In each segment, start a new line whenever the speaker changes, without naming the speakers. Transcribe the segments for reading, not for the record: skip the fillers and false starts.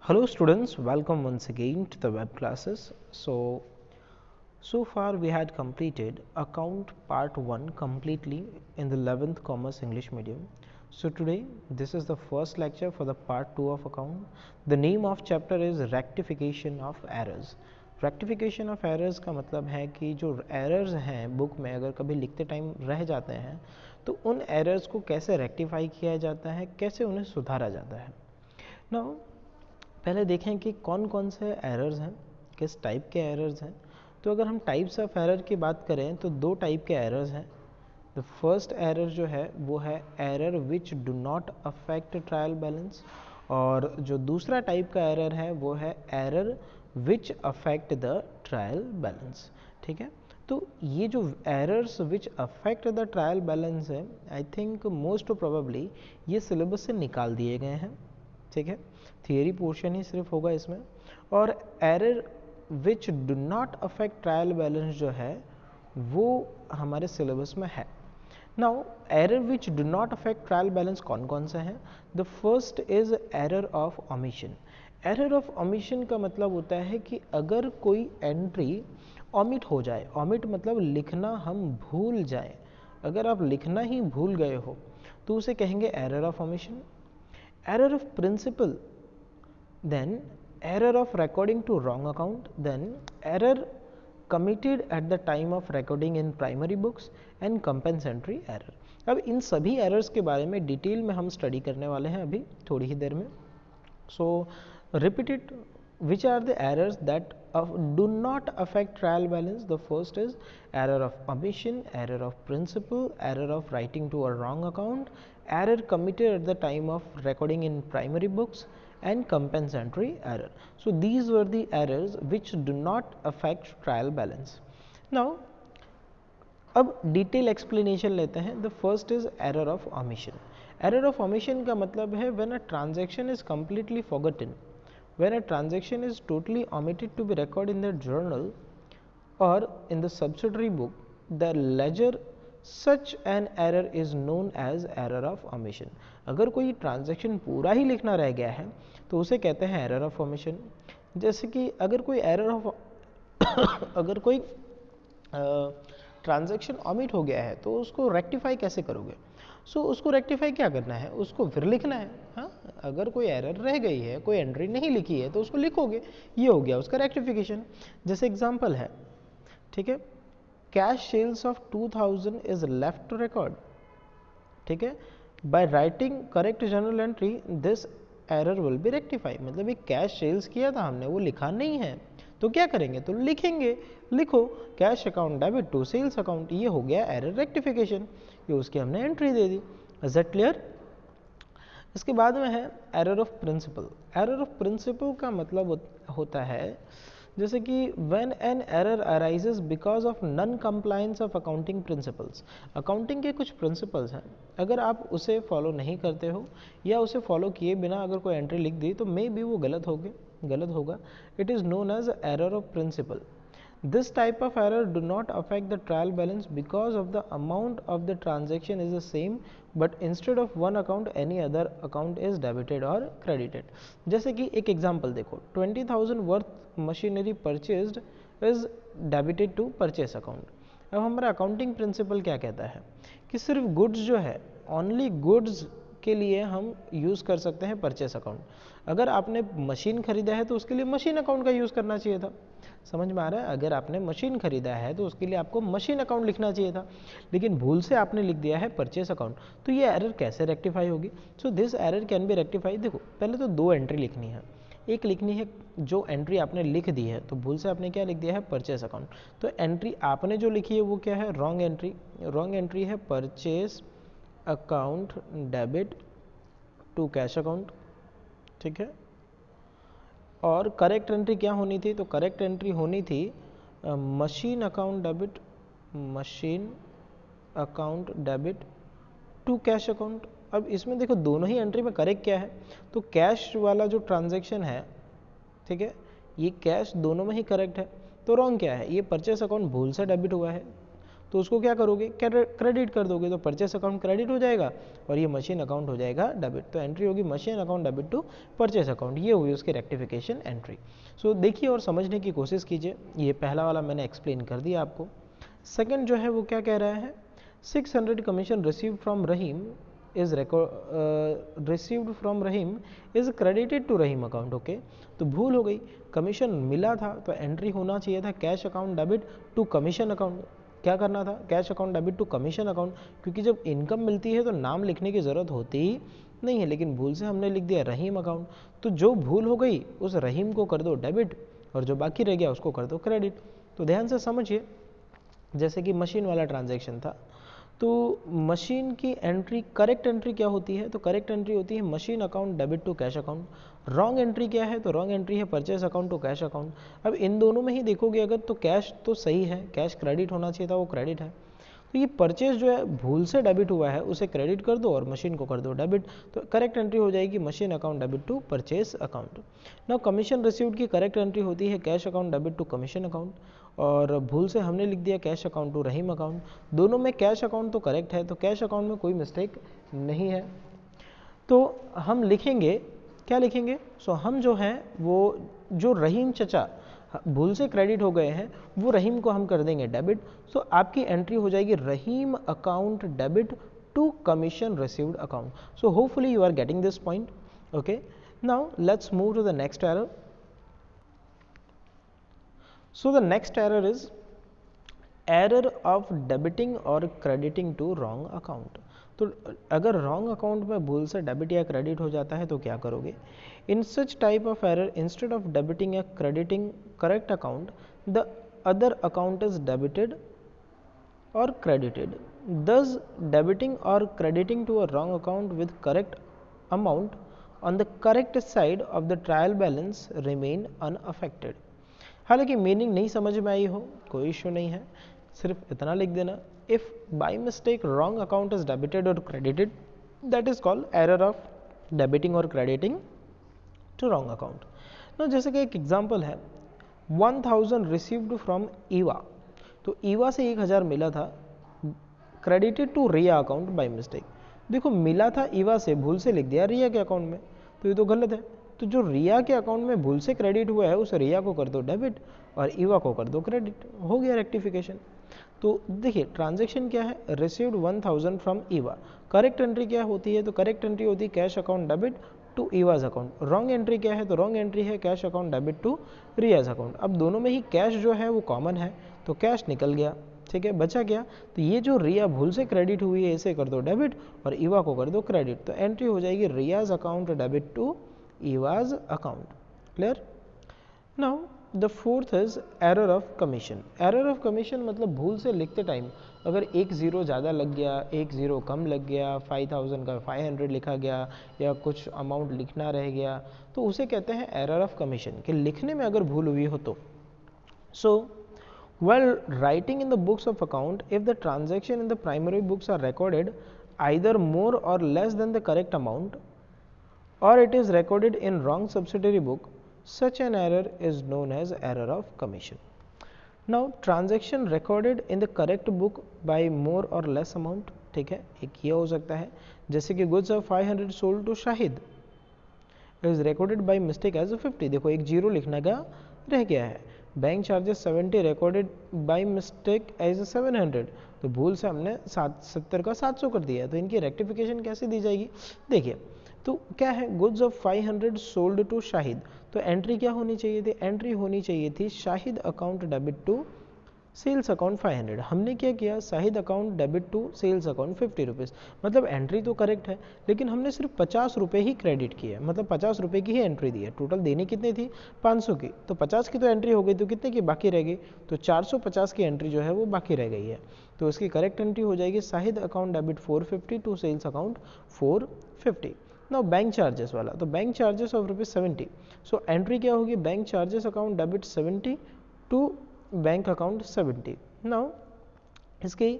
Hello students, welcome once again to the web classes. So far we had completed account part 1 completely in the 11th commerce English medium. So today this is the first lecture for the part 2 of account. The name of chapter is rectification of errors. Rectification of errors का मतलब है कि जो errors हैं book में अगर कभी लिखते टाइम रह जाते हैं तो उन एरर्स को कैसे रेक्टिफाई किया जाता है, कैसे उन्हें सुधारा जाता है. नाउ पहले देखें कि कौन कौन से एरर्स हैं, किस टाइप के एरर्स हैं. तो अगर हम टाइप्स ऑफ एरर की बात करें तो दो टाइप के एरर्स हैं. द फर्स्ट एरर जो है वो है error which do not affect trial balance, और जो दूसरा टाइप का एरर है वो है error which affect the trial balance. ठीक है, तो ये जो errors which affect the trial balance है, आई थिंक मोस्ट प्रोबेबली ये सिलेबस से निकाल दिए गए हैं. ठीक है, थियरी पोर्शन ही सिर्फ होगा इसमें. और error which do not affect trial balance जो है वो हमारे सिलेबस में है. Now error which do not affect trial balance कौन कौन से हैं. The first is error of omission. Error of omission का मतलब होता है कि अगर कोई एंट्री ओमिट हो जाए, ओमिट मतलब लिखना हम भूल जाएं, अगर आप लिखना ही भूल गए हो तो उसे कहेंगे error of omission. Error of principle, then error of recording to wrong account, then error committed at the time of recording in primary books and compensatory error. अब इन सभी एरर्स के बारे में डिटेल में हम स्टडी करने वाले हैं अभी थोड़ी ही देर में. सो repeat it. which are the errors that do not affect trial balance. The first is error of omission, error of principle, error of writing to a wrong account, error committed at the time of recording in primary books, and compensatory error. So these were the errors which do not affect trial balance. Now अब detail explanation लेते हैं. The first is error of omission. Error of omission का मतलब है when a transaction is completely forgotten, when a transaction is totally omitted to be recorded in the journal or in the subsidiary book, the ledger, such an error is known as error of omission. अगर कोई transaction पूरा ही लिखना रह गया है तो उसे कहते हैं एरर ऑफ ओमिशन. जैसे कि अगर कोई एरर ऑफ अगर कोई ट्रांजैक्शन ओमिट हो गया है तो उसको रेक्टिफाई कैसे करोगे. सो उसको रेक्टिफाई क्या करना है, उसको फिर लिखना है. हाँ, अगर कोई एरर रह गई है, कोई एंट्री नहीं लिखी है तो उसको लिखोगे, ये हो गया उसका रेक्टिफिकेशन. जैसे एग्जांपल है, ठीक है, cash sales of 2000 is left to record. ठीक है, by writing correct journal entry this error will be rectify. मतलब एक कैश सेल्स किया था हमने, वो लिखा नहीं है तो क्या करेंगे, तो लिखेंगे. लिखो cash account debit to sales account, ये हो गया एरर रेक्टिफिकेशन, ये उसकी हमने एंट्री दे दी. Is that clear. इसके बाद में है error of principle. Error of principle का मतलब होता है जैसे कि when an error arises because of non compliance of accounting principles. Accounting के कुछ प्रिंसिपल्स हैं, अगर आप उसे फॉलो नहीं करते हो या उसे फॉलो किए बिना अगर कोई एंट्री लिख दी तो मे बी वो गलत होगा. It is known as error of principle. This type of error do not affect the trial balance because of the amount of the transaction is the same, but instead of one account any other account is debited or credited. जैसे कि एक example देखो, 20,000 worth machinery purchased is debited to purchase account. अब हमारा accounting principle क्या कहता है कि सिर्फ गुड्स जो है, ओनली गुड्स के लिए हम यूज़ कर सकते हैं परचेस अकाउंट. अगर आपने मशीन खरीदा है तो उसके लिए मशीन अकाउंट का यूज़ करना चाहिए था. समझ में आ रहा है, अगर आपने मशीन खरीदा है तो उसके लिए आपको मशीन अकाउंट लिखना चाहिए था, लेकिन भूल से आपने लिख दिया है परचेस अकाउंट. तो ये एरर कैसे रेक्टिफाई होगी. So this error can be rectify. देखो पहले तो दो एंट्री लिखनी है. एक लिखनी है जो एंट्री आपने लिख दी है, तो भूल से आपने क्या लिख दिया है, परचेस अकाउंट. तो एंट्री आपने जो लिखी है वो क्या है, रॉन्ग एंट्री. रॉन्ग एंट्री है purchase account debit to cash account. ठीक है, और करेक्ट एंट्री क्या होनी थी, तो करेक्ट एंट्री होनी थी machine account debit, machine account debit to cash account. अब इसमें देखो दोनों ही एंट्री में करेक्ट क्या है, तो कैश वाला जो ट्रांजैक्शन है, ठीक है, ये कैश दोनों में ही करेक्ट है. तो रॉन्ग क्या है, ये परचेस अकाउंट भूल से डेबिट हुआ है. तो उसको क्या करोगे, क्रेडिट कर दोगे, तो परचेस अकाउंट क्रेडिट हो जाएगा और ये मशीन अकाउंट हो जाएगा डेबिट। तो एंट्री होगी machine account debit to purchase account, ये हुई उसकी रेक्टिफिकेशन एंट्री। सो देखिए और समझने की कोशिश कीजिए, ये पहला वाला मैंने एक्सप्लेन कर दिया आपको। सेकंड जो है वो क्या कह रहा है, 600 commission received from Rahim is received from Rahim is credited to Rahim account. Okay, तो भूल हो गई, कमीशन मिला था तो एंट्री होना चाहिए था cash account debit to commission account. क्या करना था, cash account debit to commission account, क्योंकि जब इनकम मिलती है तो नाम लिखने की ज़रूरत होती ही नहीं है, लेकिन भूल से हमने लिख दिया रहीम अकाउंट। तो जो भूल हो गई उस रहीम को कर दो डेबिट और जो बाकी रह गया उसको कर दो क्रेडिट। तो ध्यान से समझिए, जैसे कि मशीन वाला ट्रांजैक्शन था, तो मशीन की एंट्री, करेक्ट एंट्री क्या होती है, तो करेक्ट एंट्री होती है machine account debit to cash account. Wrong entry क्या है, तो रॉन्ग एंट्री है purchase account to cash account. अब इन दोनों में ही देखोगे अगर, तो कैश तो सही है, कैश क्रेडिट होना चाहिए था, वो क्रेडिट है। तो ये परचेज जो है भूल से डेबिट हुआ है, उसे क्रेडिट कर दो और मशीन को कर दो डेबिट, तो करेक्ट एंट्री हो जाएगी machine account debit to purchase account. Now commission received की करेक्ट एंट्री होती है cash account debit to commission account, और भूल से हमने लिख दिया cash account to Rahim account. दोनों में कैश अकाउंट तो करेक्ट है, तो कैश अकाउंट में कोई मिस्टेक नहीं है। तो हम लिखेंगे, क्या लिखेंगे, सो हम जो है वो जो रहीम चचा भूल से क्रेडिट हो गए हैं वो रहीम को हम कर देंगे डेबिट। सो आपकी एंट्री हो जाएगी Rahim account debit to commission received account. So hopefully you are getting this point. Okay, now let's move to the next error. So the next error is error of debiting or crediting to wrong account। तो अगर wrong account में भूल से debit या credit हो जाता है तो क्या करोगे, in such type of error instead of debiting or crediting correct account the other account is debited or credited, thus debiting or crediting to a wrong account with correct amount on the correct side of the trial balance remain unaffected। हालांकि meaning नहीं समझ में आई हो कोई issue नहीं है, सिर्फ इतना लिख देना, if by mistake wrong account is debited और credited that is called error of debiting और क्रेडिटिंग टू रॉन्ग अकाउंट। ना जैसे कि एक एग्जांपल है, 1000 रिसीव्ड फ्रॉम ईवा, तो ईवा से 1000 मिला था, credited to Riya account by mistake. देखो मिला था ईवा से, भूल से लिख दिया रिया के अकाउंट में, तो ये तो गलत है। तो जो रिया के अकाउंट में भूल से क्रेडिट हुआ है उस रिया को कर दो डेबिट और ईवा को कर दो क्रेडिट, हो गया रेक्टिफिकेशन। तो देखिए ट्रांजैक्शन क्या है, received 1000 from Eva, correct entry क्या होती है, तो करेक्ट एंट्री होती है cash account debit to Eva's account. Wrong entry क्या है, तो रॉन्ग एंट्री है cash account debit to Riyaz account. अब दोनों में ही कैश जो है वो कॉमन है, तो कैश निकल गया, ठीक है, बचा क्या, तो ये जो रिया भूल से क्रेडिट हुई है इसे कर दो डेबिट और ईवा को कर दो क्रेडिट, तो एंट्री हो जाएगी Riyaz account debit to Eva's account. Clear. Now the fourth is error of commission. Error of commission मतलब भूल से लिखते टाइम अगर एक ज़ीरो ज़्यादा लग गया, एक ज़ीरो कम लग गया, 5000 का 500 लिखा गया या कुछ अमाउंट लिखना रह गया, तो उसे कहते हैं एरर ऑफ कमीशन, कि लिखने में अगर भूल हुई हो तो। सो while writing in the books of account, if the transaction in the primary books are recorded either more or less than the correct amount, or it is recorded in wrong subsidiary book, such an error is known as error of commission। Now transaction recorded in the correct book by more or less amount, ठीक है, एक ये हो सकता है, जैसे कि goods of 500 sold to Shahid is recorded by mistake as a 50, देखो एक जीरो लिखने का रह गया है। Bank charges 70 recorded by mistake as 700, तो भूल से हमने 70 का 700 कर दिया है, तो इनकी रेक्टिफिकेशन कैसे दी जाएगी, देखिए। तो क्या है, goods of 500 sold to Shahid, तो एंट्री क्या होनी चाहिए थी, एंट्री होनी चाहिए थी Shahid account debit to sales account 500। हमने क्या किया, Shahid account debit to sales account 50 rupees, मतलब एंट्री तो करेक्ट है लेकिन हमने सिर्फ 50 रुपये ही क्रेडिट किया, मतलब 50 रुपये की ही एंट्री दी है। टोटल देनी कितनी थी, 500 की, तो 50 की तो एंट्री हो गई, तो कितने की बाकी रह गई, तो 450 की एंट्री जो है वो बाकी रह गई है। तो इसकी करेक्ट एंट्री हो जाएगी Shahid account debit 450 to sales account 450। Now bank charges वाला, तो bank charges of ₹70, so entry क्या होगी, bank charges account debit 70 to bank account 70। Now इसकी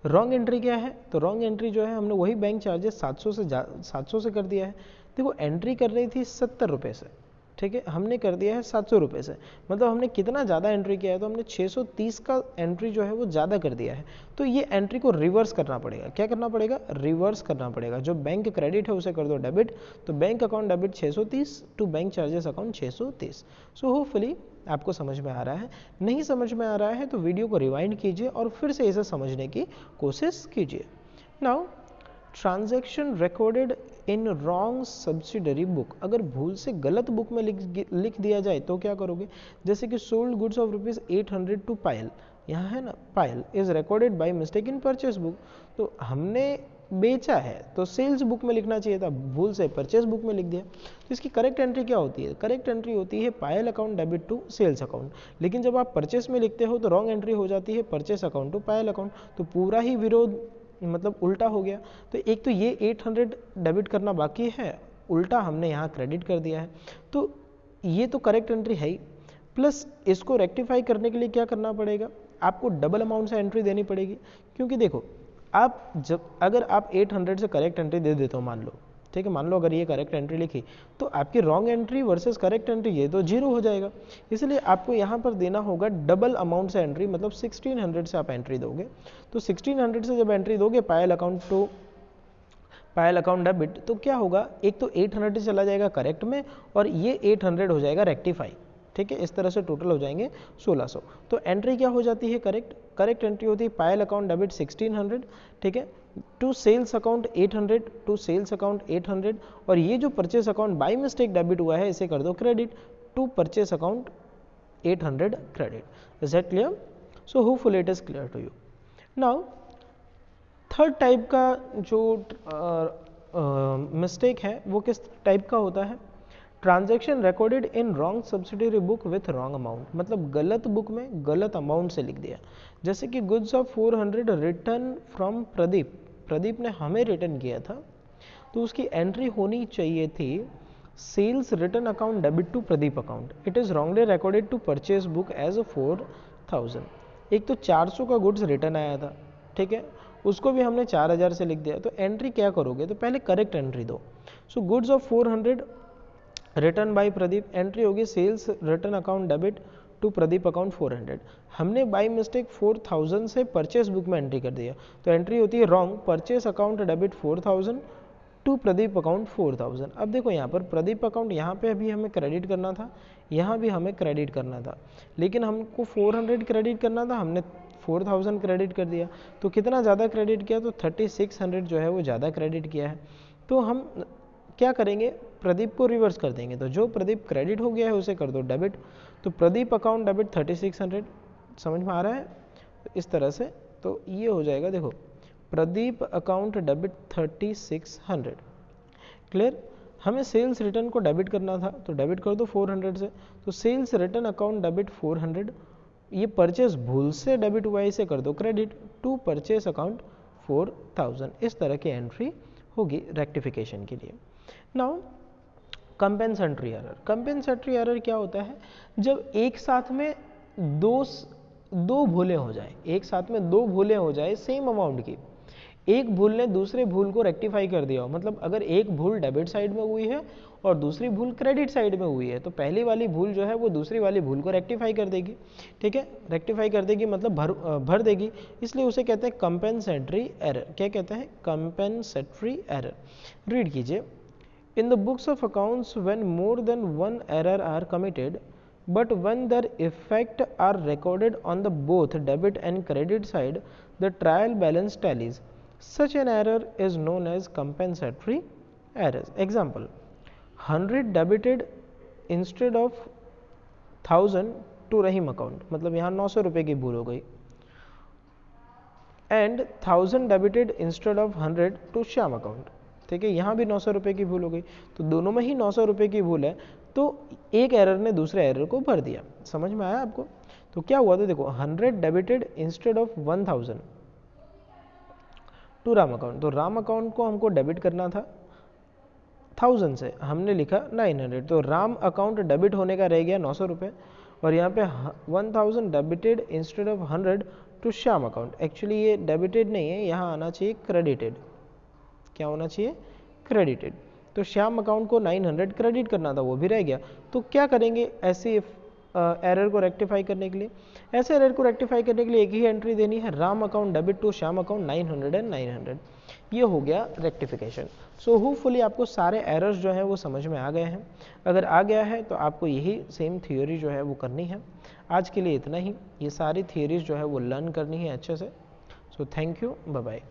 रॉन्ग एंट्री क्या है, तो रॉन्ग एंट्री जो है हमने वही बैंक चार्जेस 700 से कर दिया है। देखो एंट्री कर रही थी 70 रुपये से, ठीक है, हमने कर दिया है 700 रुपये से, मतलब हमने कितना ज़्यादा एंट्री किया है, तो हमने 630 का एंट्री जो है वो ज़्यादा कर दिया है। तो ये एंट्री को रिवर्स करना पड़ेगा। क्या करना पड़ेगा? रिवर्स करना पड़ेगा। जो बैंक क्रेडिट है उसे कर दो डेबिट, तो bank account debit 630 to bank charges account 630। So hopefully आपको समझ में आ रहा है। नहीं समझ में आ रहा है तो वीडियो को रिवाइंड कीजिए और फिर से इसे समझने की कोशिश कीजिए। Now transaction recorded in wrong subsidiary book, अगर भूल से गलत बुक में लिख दिया जाए तो क्या करोगे? जैसे कि sold goods of ₹800 to Payal, यहाँ है ना Payal, is recorded by mistake in purchase book, तो हमने बेचा है तो सेल्स बुक में लिखना चाहिए था, भूल से परचेस बुक में लिख दिया। तो इसकी करेक्ट एंट्री क्या होती है? करेक्ट एंट्री होती है Payal account debit to sales account. लेकिन जब आप परचेस में लिखते हो तो रॉन्ग एंट्री हो जाती है purchase account to Payal account, तो पूरा ही विरोध मतलब उल्टा हो गया। तो एक तो ये 800 डेबिट करना बाकी है, उल्टा हमने यहाँ क्रेडिट कर दिया है, तो ये तो करेक्ट एंट्री है ही। प्लस इसको रेक्टिफाई करने के लिए क्या करना पड़ेगा? आपको डबल अमाउंट से एंट्री देनी पड़ेगी, क्योंकि देखो आप जब अगर आप 800 से करेक्ट एंट्री दे देते हो, मान लो, ठीक है, मान लो अगर ये करेक्ट एंट्री लिखी, तो आपकी wrong entry versus correct entry ये तो जीरो हो जाएगा। इसलिए आपको यहाँ पर देना होगा डबल अमाउंट से एंट्री, मतलब 1600 से आप एंट्री दोगे। तो 1600 से जब एंट्री दोगे Payal account to Payal account debit, तो क्या होगा? एक तो 800 चला जाएगा करेक्ट में और ये 800 हो जाएगा रेक्टिफाई, ठीक है, इस तरह से टोटल हो जाएंगे 1600। तो एंट्री क्या हो जाती है? करेक्ट। करेक्ट एंट्री होती है पायल अकाउंट डेबिट 1600, ठीक है, to sales account 800, to sales account 800, और ये जो purchase account by mistake debit हुआ है इसे कर दो credit to purchase account 800 credit. Is that clear? So hopefully it is clear to you. Now third type का जो मिस्टेक है वो किस टाइप का होता है? Transaction recorded in wrong subsidiary book with wrong amount, मतलब गलत बुक में गलत अमाउंट से लिख दिया। जैसे कि goods of 400 return from Pradeep, Pradeep ने हमें रिटर्न किया था, तो उसकी एंट्री होनी चाहिए थी sales return account debit to Pradeep account, it is wrongly recorded to purchase book as 4000। एक तो 400 का गुड्स रिटर्न आया था, ठीक है, उसको भी हमने 4000 से लिख दिया। तो एंट्री क्या करोगे? तो पहले करेक्ट एंट्री दो। So goods of 400 return by Pradeep, entry होगी sales return account debit to Pradeep account 400। हमने बाय मिस्टेक 4000 से परचेस बुक में एंट्री कर दिया, तो एंट्री होती है wrong purchase account debit 4000 to Pradeep account 4000। अब देखो यहाँ पर प्रदीप अकाउंट यहाँ पे अभी हमें क्रेडिट करना था, यहाँ भी हमें क्रेडिट करना था, लेकिन हमको 400 क्रेडिट करना था, हमने 4000 क्रेडिट कर दिया। तो कितना ज़्यादा क्रेडिट किया? तो 3600 जो है वो ज़्यादा क्रेडिट किया है। तो हम क्या करेंगे? प्रदीप को रिवर्स कर देंगे, तो जो प्रदीप क्रेडिट हो गया है उसे कर दो डेबिट, तो प्रदीप अकाउंट डेबिट 3600। समझ में आ रहा है? इस तरह से तो ये हो जाएगा, देखो प्रदीप अकाउंट डेबिट 3600। क्लियर? हमें सेल्स रिटर्न को डेबिट करना था, तो डेबिट कर दो 400 से, तो सेल्स रिटर्न अकाउंट डेबिट 400। ये परचेस भूल से डेबिट हुआ है, इसे कर दो क्रेडिट टू परचेस अकाउंट 4000। इस तरह की एंट्री होगी रेक्टिफिकेशन के लिए। Now compensatory error. Compensatory error क्या होता है? जब एक साथ में दो भूलें हो जाए, एक साथ में दो भूलें हो जाए सेम अमाउंट की, एक भूल ने दूसरे भूल को रेक्टिफाई कर दिया हो, मतलब अगर एक भूल डेबिट साइड में हुई है और दूसरी भूल क्रेडिट साइड में हुई है, तो पहली वाली भूल जो है वो दूसरी वाली भूल को रेक्टिफाई कर देगी, ठीक है, रेक्टिफाई कर देगी मतलब भर देगी, इसलिए उसे कहते हैं कंपेंसेटरी एरर। क्या कहते हैं? Compensatory error. रीड कीजिए। In the books of accounts, when more than one error are committed, but when their effect are recorded on the both debit and credit side, the trial balance tallies. Such an error is known as compensatory errors. Example: 100 debited instead of 1000 to Rahim account, मतलब यहाँ 900 रुपये की भूल हो गई, and 1000 debited instead of 100 to Shyam account, ठीक है, यहाँ भी 900 रुपये की भूल हो गई, तो दोनों में ही 900 रुपये की भूल है, तो एक एरर ने दूसरे एरर को भर दिया। समझ में आया आपको? तो क्या हुआ? तो देखो 100 debited instead of 1000 to Ram account, तो राम अकाउंट को हमको डेबिट करना था 1000 से, हमने लिखा 900, तो राम अकाउंट डेबिट होने का रह गया 900 रुपये, और यहाँ पे 1000 debited instead of 100 to Shyam account. Actually ये डेबिटेड नहीं है, यहाँ आना चाहिए क्रेडिटेड। क्या होना चाहिए? क्रेडिटेड। तो श्याम अकाउंट को 900 क्रेडिट करना था, वो भी रह गया। तो क्या करेंगे ऐसे एरर को रेक्टिफाई करने के लिए? ऐसे एरर को रेक्टिफाई करने के लिए एक ही एंट्री देनी है, Ram account debit to Shyam account 900 and 900। ये हो गया रेक्टिफिकेशन। सो होपफुली आपको सारे एरर्स जो हैं वो समझ में आ गए हैं। अगर आ गया है तो आपको यही सेम थियोरी जो है वो करनी है। आज के लिए इतना ही। ये सारी थियोरीज जो है वो लर्न करनी है अच्छे से। So thank you, bye bye.